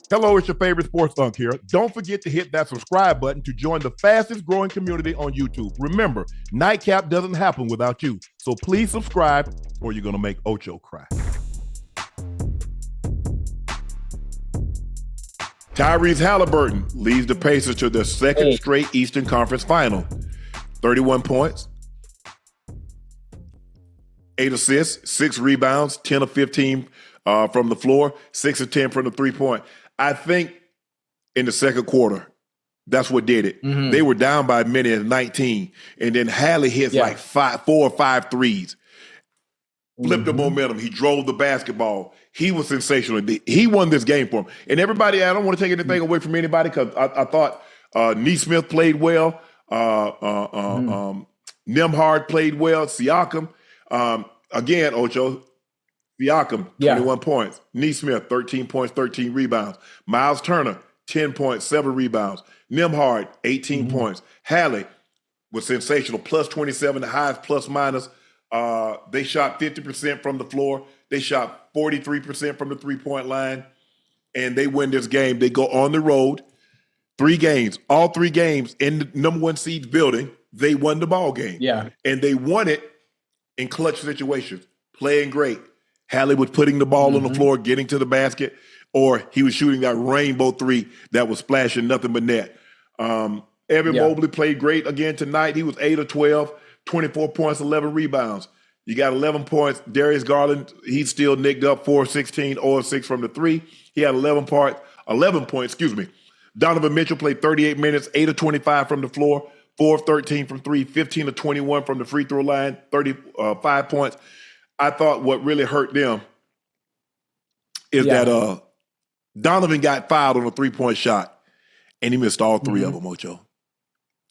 Hello, it's your favorite sports Unc here. Don't forget to hit that subscribe button to join the fastest growing community on YouTube. Remember, Nightcap doesn't happen without you. So please subscribe or you're going to make Ocho cry. Tyrese Haliburton leads the Pacers to their second straight Eastern Conference final. 31 points, 8 assists, 6 rebounds, 10 of 15 from the floor, 6 of 10 from the three-point. I think in the second quarter, that's what did it. Mm-hmm. They were down by a minute at 19, and then Hallie hits like 4 or 5 threes. Flipped the momentum. He drove the basketball. He was sensational. He won this game for him. And everybody, I don't want to take anything away from anybody because I thought Neesmith played well. Nembhard played well. Siakam. Again, Ocho, Siakam, 21 points. Neesmith, 13 points, 13 rebounds. Miles Turner, 10 points, 7 rebounds. Nembhard, 18 points. Hallie was sensational, plus 27, the highest plus minus. They shot 50% from the floor. They shot 43% from the three-point line. And they win this game. They go on the road. 3 games, all 3 games in the number 1 seed building. They won the ball game. Yeah. And they won it in clutch situations, playing great. Hallie was putting the ball on the floor, getting to the basket, or he was shooting that rainbow 3 that was splashing nothing but net. Evan Mobley played great again tonight. He was 8 of 12, 24 points, 11 rebounds. You got 11 points. Darius Garland, he's still nicked up, 4 of 16, 0 of 6 from the 3. He had 11 points, Donovan Mitchell played 38 minutes, 8 of 25 from the floor, 4 of 13 from 3, 15 of 21 from the free throw line, 35 points. I thought what really hurt them is that Donovan got fouled on a 3-point shot, and he missed all 3 of them, Ocho.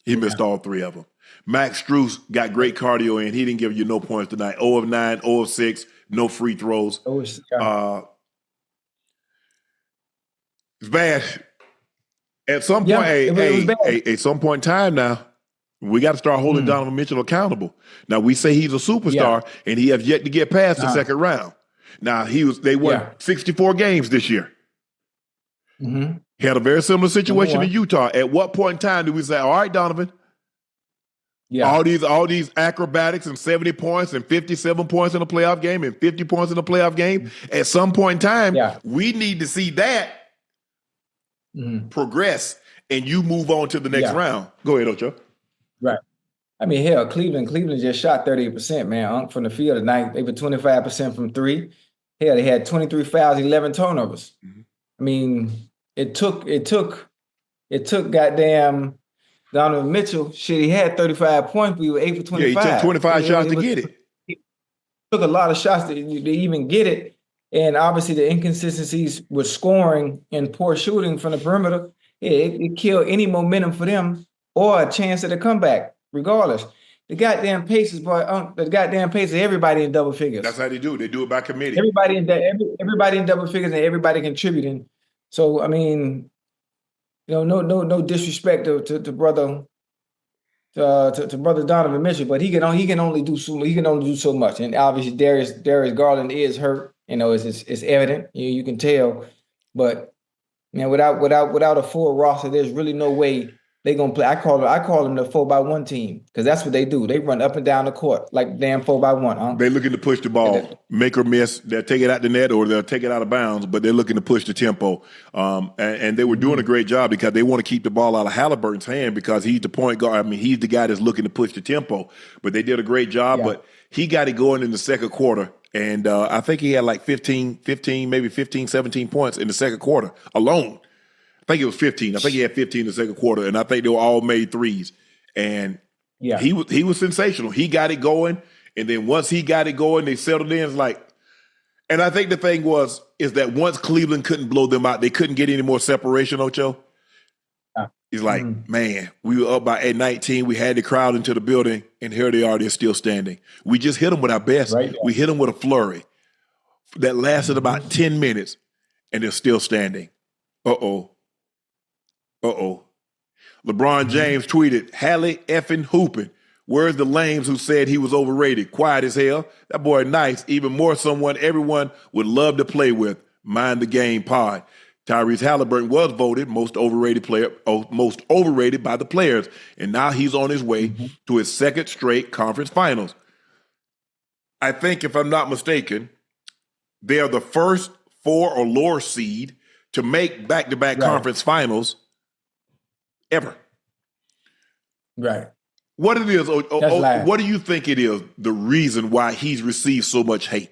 He missed all 3 of them. Max Strus got great cardio in. He didn't give you no points tonight. 0 of 9, 0 of 6, no free throws. It's bad. At some point, at some point in time now, we got to start holding Donovan Mitchell accountable. Now, we say he's a superstar, and he has yet to get past the second round. Now, they won 64 games this year. He had a very similar situation in Utah. At what point in time do we say, all right, Donovan, all these acrobatics and 70 points and 57 points in a playoff game and 50 points in a playoff game, at some point in time, we need to see that progress and you move on to the next round. Go ahead, Ocho. Right. I mean, hell, Cleveland just shot 38%, man, from the field tonight. They were 25% from 3. Hell, they had 23 fouls, 11 turnovers. I mean, it took goddamn Donovan Mitchell. Shit, he had 35 points. We were 8 for 25. Yeah, he took 25 shots to get it. He took a lot of shots to even get it. And obviously the inconsistencies with scoring and poor shooting from the perimeter, it killed any momentum for them or a chance at a comeback, regardless. The goddamn Pacers, everybody in double figures. That's how they do it. They do it by committee. Everybody in double figures and everybody contributing. So I mean, no disrespect to brother Donovan Mitchell, but he can only do so much. And obviously Darius Garland is hurt. It's evident. You can tell. But man, without a full roster, there's really no way they're gonna play. I call them the 4x1 team because that's what they do. They run up and down the court like damn 4x1. Huh? They're looking to push the ball, make or miss. They'll take it out the net or they'll take it out of bounds, but they're looking to push the tempo. And they were doing a great job because they want to keep the ball out of Haliburton's hand because he's the point guard. I mean, he's the guy that's looking to push the tempo. But they did a great job. Yeah. But he got it going in the second quarter. And I think he had like 15, 17 points in the second quarter alone. I think it was 15. I think he had 15 in the second quarter, and I think they were all made threes. And he was sensational. He got it going, and then once he got it going, they settled in. It's like, and I think the thing is that once Cleveland couldn't blow them out, they couldn't get any more separation, Ocho. He's like, man, we were up by 19. We had the crowd into the building, and here they are. They're still standing. We just hit them with our best. Right. We hit them with a flurry that lasted about 10 minutes, and they're still standing. Uh-oh. LeBron James tweeted, Hallie effing hooping. Where's the lames who said he was overrated? Quiet as hell. That boy nice. Even more someone everyone would love to play with. Mind the game pod. Tyrese Haliburton was voted most overrated player, most overrated by the players, and now he's on his way to his second straight conference finals. I think, if I'm not mistaken, they are the first 4 or lower seed to make back-to-back conference finals ever. Right. What it is, what do you think it is, the reason why he's received so much hate?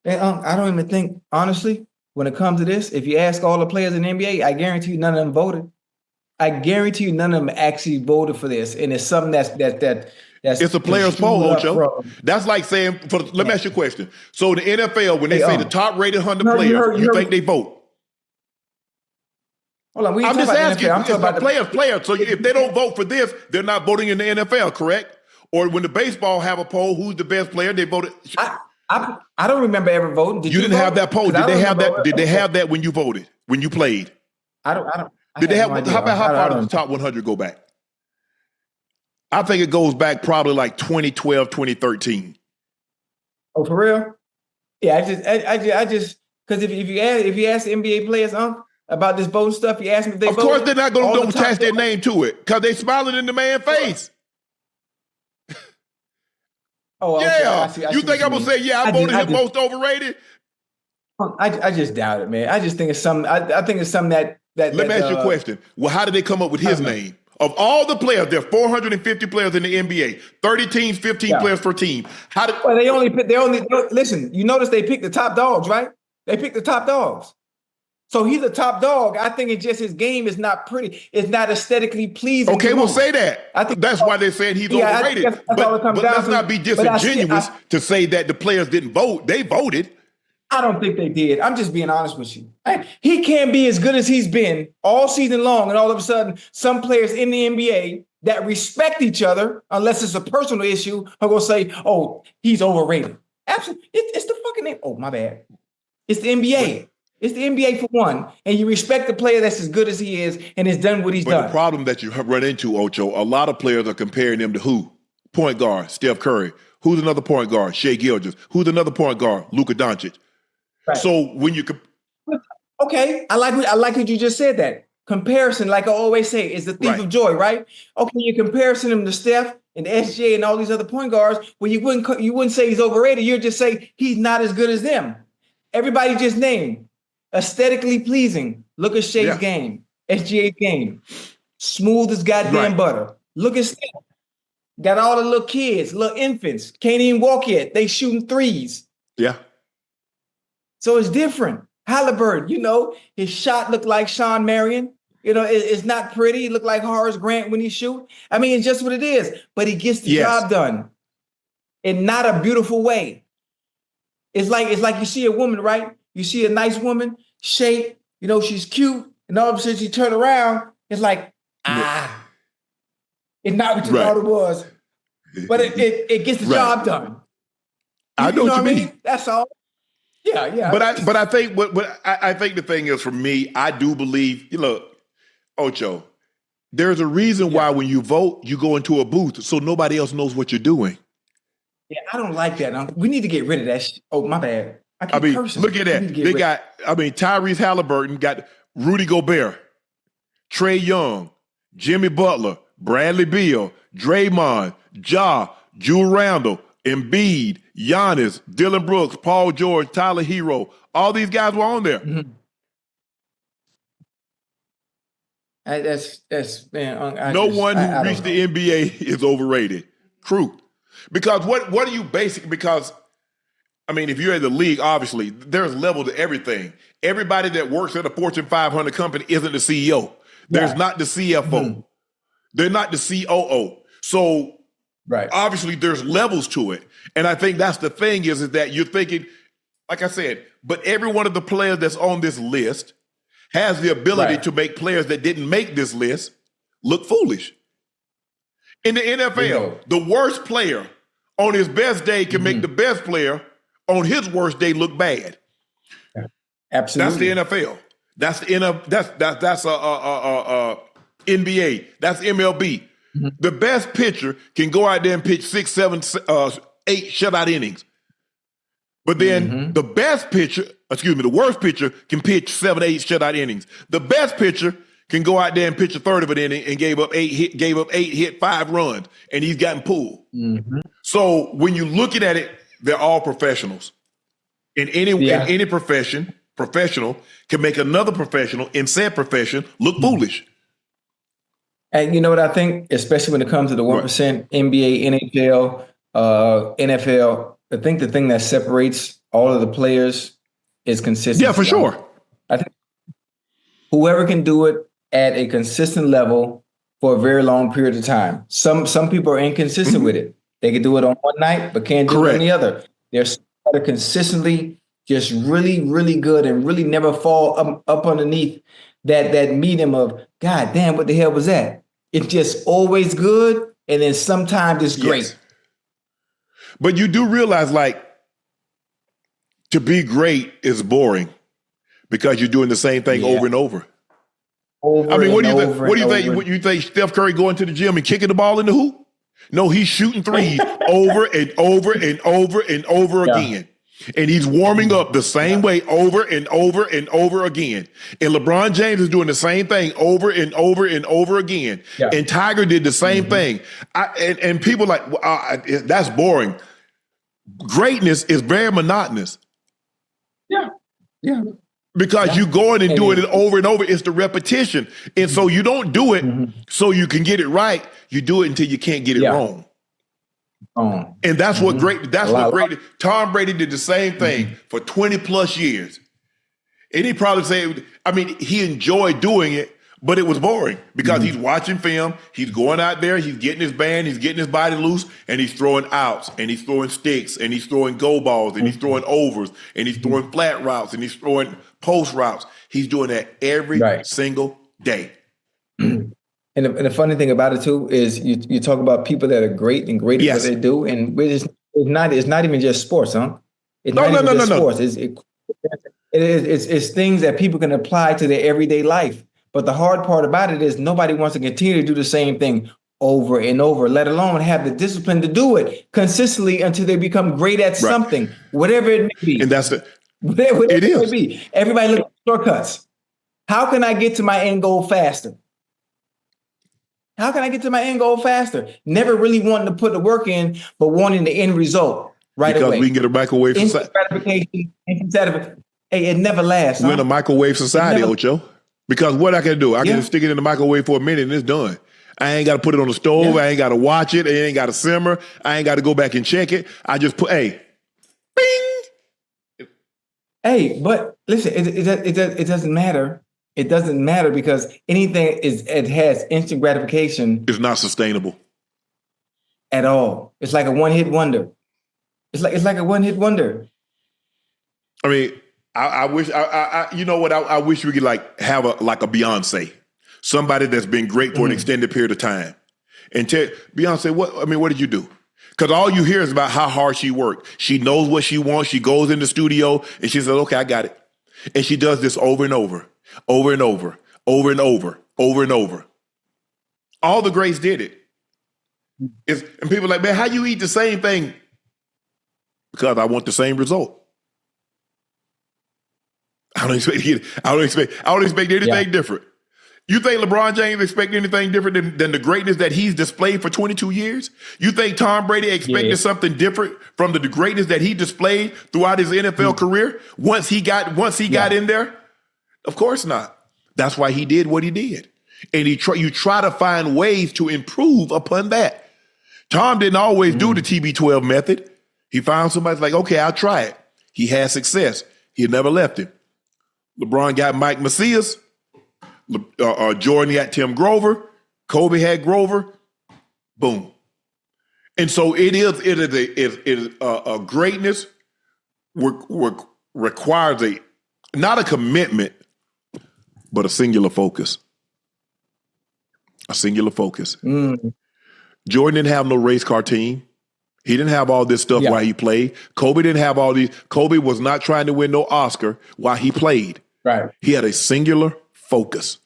And, I don't even think, honestly, when it comes to this, if you ask all the players in the NBA, I guarantee you none of them voted. I guarantee you none of them actually voted for this. And it's something that's it's a player's poll, Ocho. That's like saying, let me ask you a question. So the NFL, when they say the top-rated 100 players, you think they vote? Hold on, I'm just asking. It's about players. So if they don't vote for this, they're not voting in the NFL, correct? Or when the baseball have a poll, who's the best player, they voted. I don't remember ever voting. You didn't have that poll. Did they have that? Did they have that when you voted? When you played? I don't. Did they have? How far does the top 100 go back? I think it goes back probably like 2012, 2013. Oh, for real? Yeah, I just because if you ask the NBA players about this voting stuff, you ask them if they voted. Of course, they're not going to attach their name to it because they smiling in the man's face. Oh, okay. Yeah. I see you think I'm going to say, yeah, I voted him most overrated? I just doubt it, man. I just think it's something. I think it's something that. Let me ask you a question. Well, how did they come up with his name? Of all the players, there are 450 players in the NBA, 30 teams, 15 players per team. Well, they only listen. You notice they picked the top dogs, right? They picked the top dogs. So he's a top dog. I think it's just his game is not pretty. It's not aesthetically pleasing. Okay, we'll say that. I think that's why they said he's overrated. But let's not be disingenuous to say that the players didn't vote. They voted. I don't think they did. I'm just being honest with you. He can't be as good as he's been all season long, and all of a sudden, some players in the NBA that respect each other, unless it's a personal issue, are going to say, "Oh, he's overrated." Absolutely, it's the fucking name. Oh, my bad. It's the NBA. It's the NBA for one, and you respect the player that's as good as he is and has done what he's done. But the problem that you run into, Ocho, a lot of players are comparing them to who? Point guard, Steph Curry. Who's another point guard? Shai Gilgeous. Who's another point guard? Luka Doncic. Right. So when you okay, I like what you just said. That comparison, like I always say, is the thief of joy, right? Okay, you comparison him to Steph and SJ and all these other point guards. Well, you wouldn't say he's overrated. You'd just say he's not as good as them. Everybody just named aesthetically pleasing. Look at Shai's game, SGA's game, smooth as goddamn butter. Look at Steph. Got all the little kids, little infants, can't even walk yet. They shooting threes. Yeah. So it's different. Haliburton, his shot looked like Sean Marion. It's not pretty. It looked like Horace Grant when he shoot. I mean, it's just what it is. But he gets the job done in not a beautiful way. It's like you see a woman, right? You see a nice woman, shape, she's cute, and all of a sudden she turn around, it's like, it's not what you thought it was. But it gets the job done. I know what you mean. That's all. Yeah. But I think I think the thing is, for me, I do believe, Ocho, there's a reason why when you vote, you go into a booth so nobody else knows what you're doing. Yeah, I don't like that. We need to get rid of that. Oh, my bad. I mean, look at that. They got, Tyrese Haliburton got Rudy Gobert, Trae Young, Jimmy Butler, Bradley Beal, Draymond, Ja, Jewel Randle, Embiid, Giannis, Dylan Brooks, Paul George, Tyler Hero. All these guys were on there. Mm-hmm. That's man. No one who reached the NBA is overrated. True. Because what are you basically, because, if you're in the league, obviously, there's level to everything. Everybody that works at a Fortune 500 company isn't the CEO. There's not the CFO. Mm-hmm. They're not the COO. So obviously there's levels to it. And I think that's the thing is that you're thinking, like I said, but every one of the players that's on this list has the ability to make players that didn't make this list look foolish. In the NFL, the worst player on his best day can make the best player on his worst day look bad. Absolutely. That's the NFL. That's the that's NBA. That's MLB. Mm-hmm. The best pitcher can go out there and pitch 6, 7, 8 shutout innings. But then the best pitcher, the worst pitcher can pitch 7, 8 shutout innings. The best pitcher can go out there and pitch a third of an inning and gave up 8 hit 5 runs, and he's gotten pulled. Mm-hmm. So when you're looking at it, they're all professionals. In any profession, professional can make another professional in said profession look foolish. And you know what I think, especially when it comes to the 1%, NBA, NHL, NFL, I think the thing that separates all of the players is consistency. Yeah, for sure. I think whoever can do it at a consistent level for a very long period of time. Some people are inconsistent with it. They can do it on one night, but can't do it on the other. They're consistently just really, really good and really never fall up underneath that medium of, God damn, what the hell was that? It's just always good, and then sometimes it's great. Yes. But you do realize, like, to be great is boring because you're doing the same thing over and over. What do you think? You think Steph Curry going to the gym and kicking the ball in the hoop? No, he's shooting threes over and over and over and over again. And he's warming up the same way over and over and over again. And LeBron James is doing the same thing over and over and over again. Yeah. And Tiger did the same thing. And people like, that's boring. Greatness is very monotonous. Yeah. Yeah. Because you going and doing it over and over. It's the repetition. And so you don't do it so you can get it right. You do it until you can't get it wrong. And that's what great. Tom Brady did the same thing for 20 plus years. And he probably said, he enjoyed doing it, but it was boring because he's watching film. He's going out there. He's getting his band. He's getting his body loose, and he's throwing outs, and he's throwing sticks, and he's throwing go balls, and he's throwing overs, and he's throwing flat routes, and he's throwing post routes. He's doing that every single day. And the funny thing about it too is you talk about people that are great and great at what they do, and it's not even just sports, huh? It's not even just sports. It's things that people can apply to their everyday life. But the hard part about it is nobody wants to continue to do the same thing over and over, let alone have the discipline to do it consistently until they become great at something, whatever it may be. And that's it. Whatever it may be. Everybody looks at shortcuts. How can I get to my end goal faster? How can I get to my end goal faster? Never really wanting to put the work in, but wanting the end result right away. Because we can get a microwave society. Gratification, it never lasts. We're in a microwave society, Ocho. Because what I can do, I can just stick it in the microwave for a minute and it's done. I ain't got to put it on the stove. I ain't got to watch it. It ain't got to simmer. I ain't got to go back and check it. I just put, bing. Hey, but listen, it doesn't matter. It doesn't matter because anything it has instant gratification. It's not sustainable at all. It's like a one-hit wonder. It's like a one-hit wonder. I mean, I wish you know what? I wish we could have a Beyonce, somebody that's been great for an extended period of time, and tell Beyonce what did you do? Because all you hear is about how hard she worked. She knows what she wants. She goes in the studio and she says, "Okay, I got it," and she does this over and over. Over and over, over and over, over and over. All the greats did it. And people are like, man, how you eat the same thing? Because I want the same result. I don't expect anything different. You think LeBron James expect anything different than the greatness that he's displayed for 22 years? You think Tom Brady expected something different from the greatness that he displayed throughout his NFL career once he got in there? Of course not. That's why he did what he did. And you try to find ways to improve upon that. Tom didn't always do the TB12 method. He found somebody like, okay, I'll try it. He had success. He never left him. LeBron got Mike Macias. Jordan got Tim Grover. Kobe had Grover. Boom. And so it is a greatness requires not a commitment, but a singular focus. A singular focus. Jordan didn't have no race car team. He didn't have all this stuff while he played. Kobe didn't have all these. Kobe was not trying to win no Oscar while he played. Right. He had a singular focus.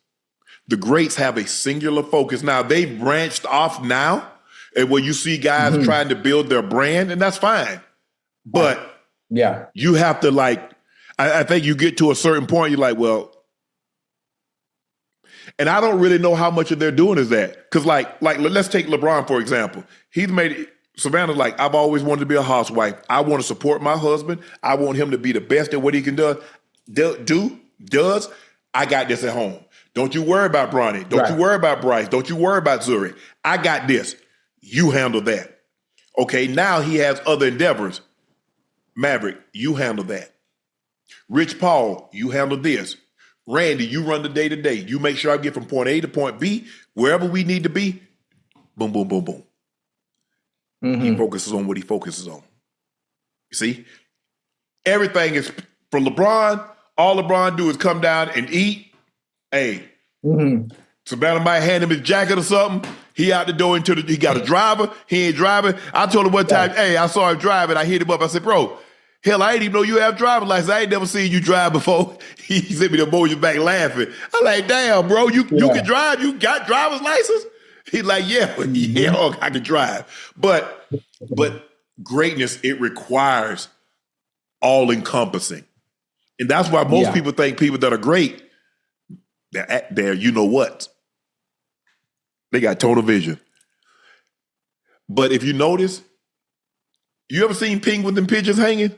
The greats have a singular focus. Now, they've branched off now, and where you see guys trying to build their brand, and that's fine. But you have to I think you get to a certain point, you're like, well, and I don't really know how much of they're doing is that. Because like let's take LeBron, for example. He's made it, Savannah's like, I've always wanted to be a housewife. I want to support my husband. I want him to be the best at what he can does. I got this at home. Don't you worry about Bronny. Don't you worry about Bryce. Don't you worry about Zuri. I got this. You handle that. Okay, now he has other endeavors. Maverick, you handle that. Rich Paul, you handle this. Randy, you run the day-to-day. You make sure I get from point A to point B, wherever we need to be. Boom, boom, boom, boom. Mm-hmm. He focuses on what he focuses on. You see? Everything is, for LeBron, all LeBron do is come down and eat. Hey, Savannah might hand him his jacket or something. He out the door he got a driver. He ain't driving. I told him one time, hey, I saw him driving. I hit him up. I said, bro, hell, I ain't even know you have driver's license. I ain't never seen you drive before. He sent me the emoji back laughing. I'm like, damn, bro, you can drive? You got driver's license? He's like, yeah, I can drive. But greatness, it requires all-encompassing. And that's why most people think people that are great, they're you know what. They got total vision. But if you notice, you ever seen penguins and pigeons hanging?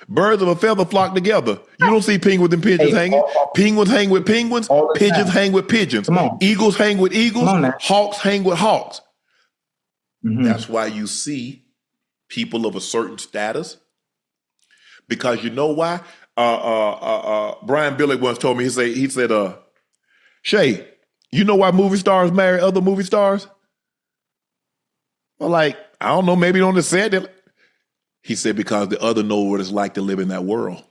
Birds of a feather flock together. You don't see penguins and pigeons hanging. Penguins hang with penguins. Pigeons hang with pigeons. Eagles hang with eagles. Hawks hang with hawks. Mm-hmm. That's why you see people of a certain status. Because you know why? Brian Billick once told me, he said, Shay, you know why movie stars marry other movie stars? I'm like, I don't know, maybe on the set. He said, because the other know what it's like to live in that world.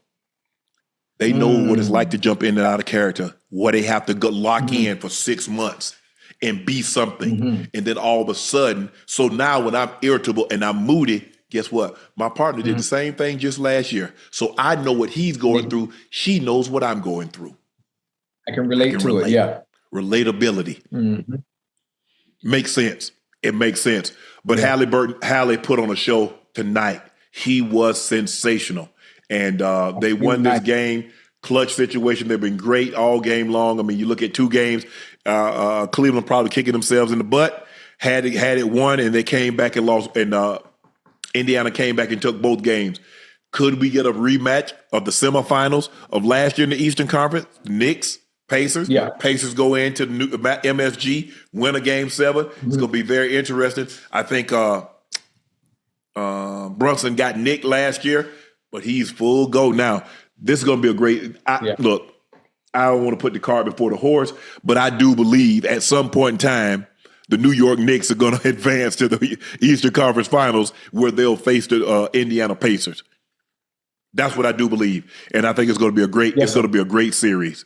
They know what it's like to jump in and out of character, what they have to go lock in for 6 months and be something. And then all of a sudden, so now when I'm irritable and I'm moody, guess what? My partner did the same thing just last year. So I know what he's going through. She knows what I'm going through. I can relate to it, yeah. Relatability. Makes sense. It makes sense. But Halle put on a show tonight. He was sensational. And they won this game. Clutch situation. They've been great all game long. I mean, you look at 2 games, Cleveland probably kicking themselves in the butt. Had it won, and they came back and lost. And Indiana came back and took both games. Could we get a rematch of the semifinals of last year in the Eastern Conference? Knicks, Pacers. Yeah. Pacers go into the new MSG, win a game 7. It's going to be very interesting. I think Brunson got nicked last year, but he's full go now. This is going to be a great look. I don't want to put the cart before the horse, but I do believe at some point in time, the New York Knicks are going to advance to the Eastern Conference Finals where they'll face the Indiana Pacers. That's what I do believe, and I think it's going to be a great. It's going to be a great series.